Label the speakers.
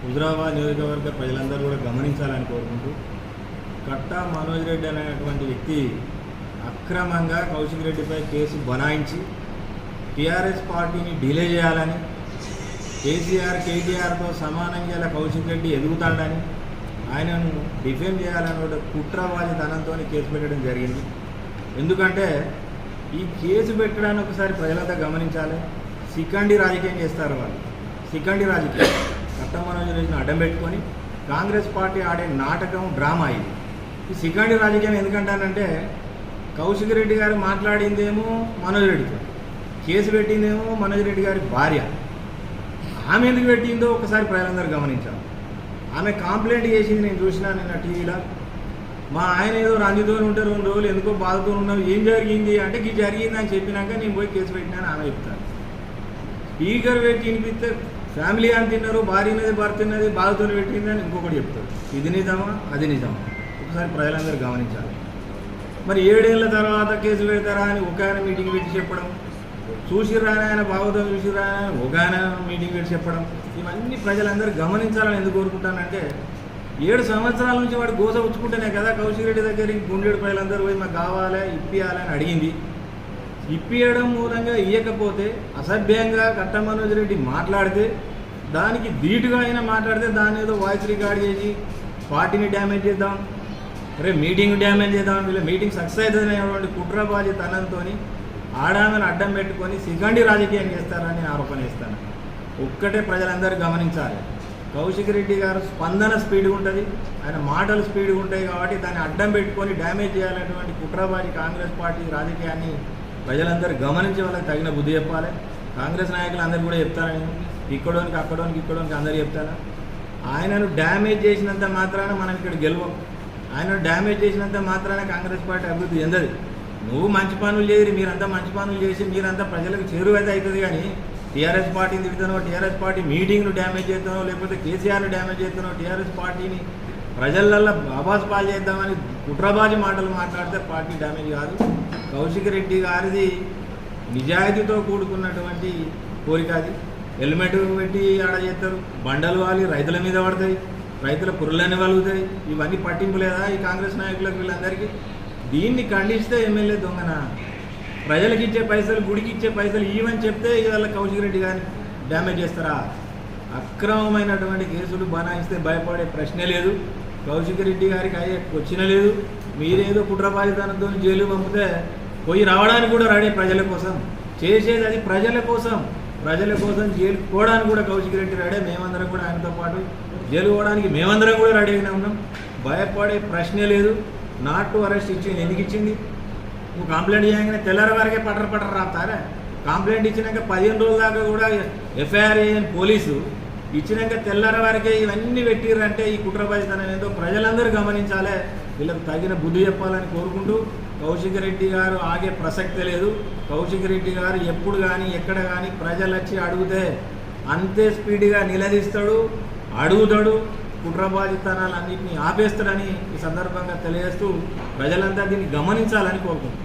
Speaker 1: హుజురాబాద్ నియోజకవర్గ ప్రజలందరూ కూడా గమనించాలని కోరుకుంటూ, కట్టా మనోజ్ రెడ్డి అనేటువంటి వ్యక్తి అక్రమంగా కౌశిక్ రెడ్డిపై కేసు బనాయించి టీఆర్ఎస్ పార్టీని డిలే చేయాలని, కేటీఆర్తో సమానంగా ఇలా కౌశిక్ రెడ్డి ఎదుగుతాడని, ఆయనను డిఫేమ్ చేయాలని ఒక కుట్రవాదితనంతో కేసు పెట్టడం జరిగింది. ఎందుకంటే ఈ కేసు పెట్టడాన్ని ఒకసారి ప్రజలంతా గమనించాలి. సికండి రాజకీయం చేస్తారు వాళ్ళు. సికండి రాజకీయం కట్టా మనోజ్ రెడ్డిని అడ్డం పెట్టుకొని కాంగ్రెస్ పార్టీ ఆడే నాటకం, డ్రామా ఇది. ఈ సికండి రాజకీయం ఎందుకంటానంటే, కౌశిక్ రెడ్డి గారు మాట్లాడిందేమో మనోజ్ రెడ్డితో, కేసు పెట్టిందేమో మనోజ్ రెడ్డి గారి భార్య. ఆమె ఎందుకు పెట్టిందో ఒకసారి ప్రజలందరూ గమనించాలి. ఆమె కంప్లైంట్ చేసింది, నేను చూసినా నిన్న టీవీలో. మా ఆయన ఏదో రంజితో ఉంటే 2 రోజులు ఎందుకో బాధతో ఉన్నావు, ఏం జరిగింది అంటే ఇది జరిగింది అని చెప్పినాక నేను పోయి కేసు పెట్టినాను ఆమె చెప్తాను. స్పీకర్ పెట్టి వినిపిస్తే ఫ్యామిలీ అని తిన్నారు, భార్య అనేది భర్త ఉన్నది, బాధతో పెట్టింది అని ఇంకొకటి చెప్తారు. ఇది నిజమా అది నిజమా ఒకసారి ప్రజలందరూ గమనించాలి. మరి 7 ఏళ్ళ తర్వాత కేసు పెడతారా అని ఒక ఆయన మీటింగ్ పెట్టి చెప్పడం, చూసిరాని ఆయన భాగవతం చూసిరాని ఆయన ఒక ఆయన మీటింగ్ పెట్టి చెప్పడం, ఇవన్నీ ప్రజలందరూ గమనించాలని ఎందుకు కోరుకుంటానంటే, 7 సంవత్సరాల నుంచి వాడు గోస ఉచ్చుకుంటేనే కదా కౌశిక్ రెడ్డి దగ్గరికి గుండెడు ప్రజలందరూ పోయి మాకు కావాలి ఇప్పియాలని అడిగింది. ఇప్పియడం మూలంగా ఇవ్వకపోతే అసభ్యంగా కట్టా మనోజ్ రెడ్డి మాట్లాడితే, దానికి ధీటుగా అయినా మాట్లాడితే దాన్ని ఏదో వాయిస్ రికార్డ్ చేసి పార్టీని డ్యామేజ్ చేద్దాం, రేపు మీటింగ్ డ్యామేజ్ చేద్దాం, వీళ్ళ మీటింగ్ సక్సెస్ అవుతుందనేటువంటి కుట్రబాజీ తనంతో ఆడామని అడ్డం పెట్టుకొని సిగండి రాజకీయం చేస్తారని ఆరోపణ చేస్తాను. ఒక్కటే ప్రజలందరూ గమనించాలి, కౌశిక్ రెడ్డి గారు స్పందన స్పీడ్గా ఉంటుంది, ఆయన మాటలు స్పీడ్గా ఉంటాయి. కాబట్టి దాన్ని అడ్డం పెట్టుకొని డ్యామేజ్ చేయాలనేటువంటి కుట్రబాజీ కాంగ్రెస్ పార్టీ రాజకీయాన్ని ప్రజలందరూ గమనించే వాళ్ళకి తగిన బుద్ధి చెప్పాలి. కాంగ్రెస్ నాయకులు అందరూ కూడా చెప్తారని, ఇక్కడోనికి ఇక్కడోనికి అందరూ చెప్తారా. ఆయనను డ్యామేజ్ చేసినంత మాత్రాన మనం ఇక్కడ గెలవం, ఆయనను డ్యామేజ్ చేసినంత మాత్రాన కాంగ్రెస్ పార్టీ అభివృద్ధి చెందదు. నువ్వు మంచి పనులు చేయరు, మీరంతా మంచి పనులు చేసి మీరంతా ప్రజలకు చేరువైతే అవుతుంది. కానీ టీఆర్ఎస్ పార్టీని తిడుతానో, టీఆర్ఎస్ పార్టీ మీటింగ్ను డ్యామేజ్ చేస్తానో, లేకపోతే కేసీఆర్ను డ్యామేజ్ చేస్తానో, టీఆర్ఎస్ పార్టీని ప్రజలల్లో ఆభాస్ పాలు చేద్దామని కుట్రబాజీ మాటలు మాట్లాడితే పార్టీ డ్యామేజ్ కాదు. కౌశిక్ రెడ్డి గారిది నిజాయితీతో కూడుకున్నటువంటి కోరిక. అది హెల్మెట్ పెట్టి ఆడ చేస్తారు, బండలు వాలి రైతుల మీద పడతాయి, రైతుల పుర్రలన్నీ వలుగుతాయి. ఇవన్నీ పట్టింపు లేదా ఈ కాంగ్రెస్ నాయకులకు వీళ్ళందరికీ? దీన్ని ఖండిస్తే ఎమ్మెల్యే దొంగన, ప్రజలకు ఇచ్చే పైసలు, గుడికి ఇచ్చే పైసలు ఇవని చెప్తే ఇవాళ కౌశిక్ రెడ్డి గారిని డ్యామేజ్ చేస్తారా? అక్రమమైనటువంటి కేసులు బనాయిస్తే భయపడే ప్రశ్నే లేదు. కౌశిక్ రెడ్డి గారికి అయ్యే వచ్చిన లేదు. మీరేదో కుట్రబాధితనంతో జైలు పంపితే పోయి రావడానికి కూడా రెడీ, ప్రజల కోసం చేసేది అది ప్రజల కోసం. జైలు పోవడానికి కూడా కౌశిక్ రెడ్డి రెడీ, మేమందరం కూడా ఆయనతో పాటు జైలు పోవడానికి మేమందరం కూడా రెడీగానే ఉన్నాం. భయపడే ప్రశ్నే లేదు. నాట్ టు అరెస్ట్ ఇచ్చింది ఎందుకు ఇచ్చింది? నువ్వు కంప్లైంట్ చేయగానే తెల్లారి వరకే పట్టర్ రాస్తారా? కంప్లైంట్ ఇచ్చినాక 15 రోజుల దాకా కూడా ఎఫ్ఐఆర్ చేయని పోలీసు ఇచ్చినాక తెల్లారి వరకే ఇవన్నీ పెట్టిర్రంటే ఈ కుట్రబాధితనం ఏందో ప్రజలందరూ గమనించాలి. వీళ్ళకి తగిన బుద్ధి చెప్పాలని కోరుకుంటూ, కౌశిక్ రెడ్డి గారు ఆగే ప్రసక్తే లేదు. కౌశిక్ రెడ్డి గారు ఎప్పుడు కానీ ఎక్కడ కానీ ప్రజలు వచ్చి అడిగితే అంతే స్పీడ్గా నిలదీస్తాడు, అడుగుతాడు, కుట్రబాధితనాలన్నింటినీ ఆపేస్తాడని ఈ సందర్భంగా తెలియజేస్తూ ప్రజలంతా దీన్ని గమనించాలని కోరుకుంటున్నాను.